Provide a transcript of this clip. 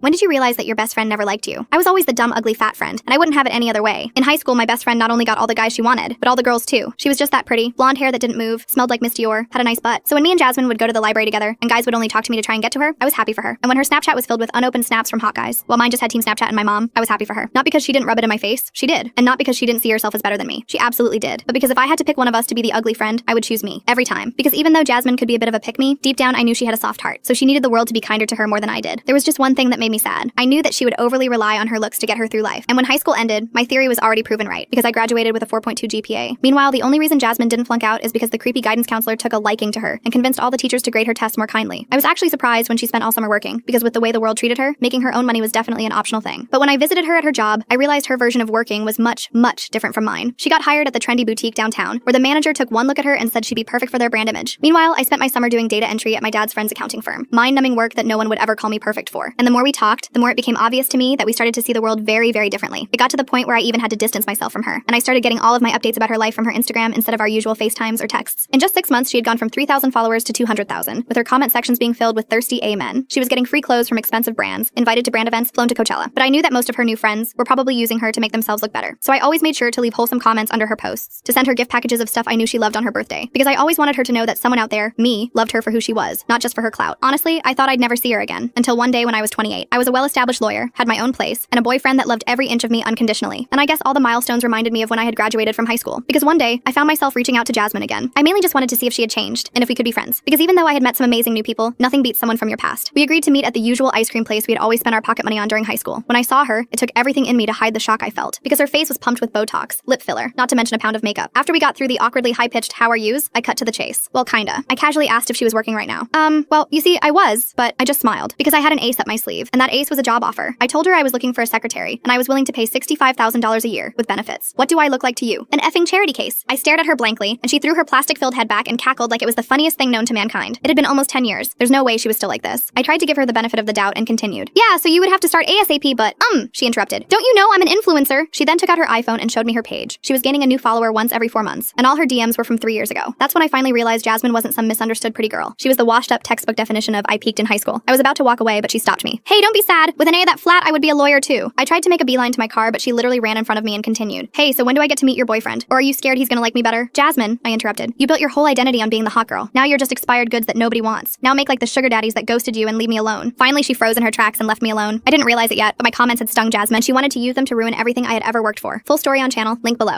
When did you realize that your best friend never liked you? I was always the dumb, ugly, fat friend, and I wouldn't have it any other way. In high school, my best friend not only got all the guys she wanted, but all the girls too. She was just that pretty, blonde hair that didn't move, smelled like Miss Dior, had a nice butt. So when me and Jasmine would go to the library together, and guys would only talk to me to try and get to her, I was happy for her. And when her Snapchat was filled with unopened snaps from hot guys, while mine just had Team Snapchat and my mom, I was happy for her. Not because she didn't rub it in my face, she did. And not because she didn't see herself as better than me. She absolutely did. But because if I had to pick one of us to be the ugly friend, I would choose me. Every time. Because even though Jasmine could be a bit of a pick-me, deep down I knew she had a soft heart. So she needed the world to be kinder to her more than I did. There was just one thing that made me sad. I knew that she would overly rely on her looks to get her through life. And when high school ended, my theory was already proven right, because I graduated with a 4.2 GPA. Meanwhile, the only reason Jasmine didn't flunk out is because the creepy guidance counselor took a liking to her and convinced all the teachers to grade her tests more kindly. I was actually surprised when she spent all summer working, because with the way the world treated her, making her own money was definitely an optional thing. But when I visited her at her job, I realized her version of working was much, much different from mine. She got hired at the trendy boutique downtown, where the manager took one look at her and said she'd be perfect for their brand image. Meanwhile, I spent my summer doing data entry at my dad's friend's accounting firm. Mind-numbing work that no one would ever call me perfect for. And the more we talked, the more it became obvious to me that we started to see the world very, very differently. It got to the point where I even had to distance myself from her, and I started getting all of my updates about her life from her Instagram instead of our usual FaceTimes or texts. In just 6 months, she had gone from 3,000 followers to 200,000, with her comment sections being filled with thirsty amen. She was getting free clothes from expensive brands, invited to brand events, flown to Coachella. But I knew that most of her new friends were probably using her to make themselves look better. So I always made sure to leave wholesome comments under her posts, to send her gift packages of stuff I knew she loved on her birthday, because I always wanted her to know that someone out there, me, loved her for who she was, not just for her clout. Honestly, I thought I'd never see her again, until one day when I was 28. I was a well-established lawyer, had my own place, and a boyfriend that loved every inch of me unconditionally. And I guess all the milestones reminded me of when I had graduated from high school, because one day, I found myself reaching out to Jasmine again. I mainly just wanted to see if she had changed, and if we could be friends. Because even though I had met some amazing new people, nothing beats someone from your past. We agreed to meet at the usual ice cream place we had always spent our pocket money on during high school. When I saw her, it took everything in me to hide the shock I felt, because her face was pumped with Botox, lip filler, not to mention a pound of makeup. After we got through the awkwardly high-pitched "how are yous," I cut to the chase. Well, kinda. I casually asked if she was working right now. Well, you see, I was, but I just smiled, because I had an ace up my sleeve, and that ace was a job offer. I told her I was looking for a secretary, and I was willing to pay $65,000 a year, with benefits. What do I look like to you? An effing charity case. I stared at her blankly, and she threw her plastic-filled head back and cackled like it was the funniest thing known to mankind. It had been almost 10 years. There's no way she was still like this. I tried to give her the benefit of the doubt and continued. Yeah, so you would have to start ASAP, but, she interrupted. Don't you know I'm an influencer? She then took out her iPhone and showed me her page. She was gaining a new follower once every 4 months, and all her DMs were from 3 years ago. That's when I finally realized Jasmine wasn't some misunderstood pretty girl. She was the washed-up textbook definition of I peaked in high school. I was about to walk away, but she stopped me. Hey, don't be sad. With an A that flat, I would be a lawyer too. I tried to make a beeline to my car, but she literally ran in front of me and continued. Hey, so when do I get to meet your boyfriend? Or are you scared he's gonna like me better? Jasmine, I interrupted. You built your whole identity on being the hot girl. Now you're just expired goods that nobody wants. Now make like the sugar daddies that ghosted you and leave me alone. Finally, she froze in her tracks and left me alone. I didn't realize it yet, but my comments had stung Jasmine. She wanted to use them to ruin everything I had ever worked for. Full story on channel, link below.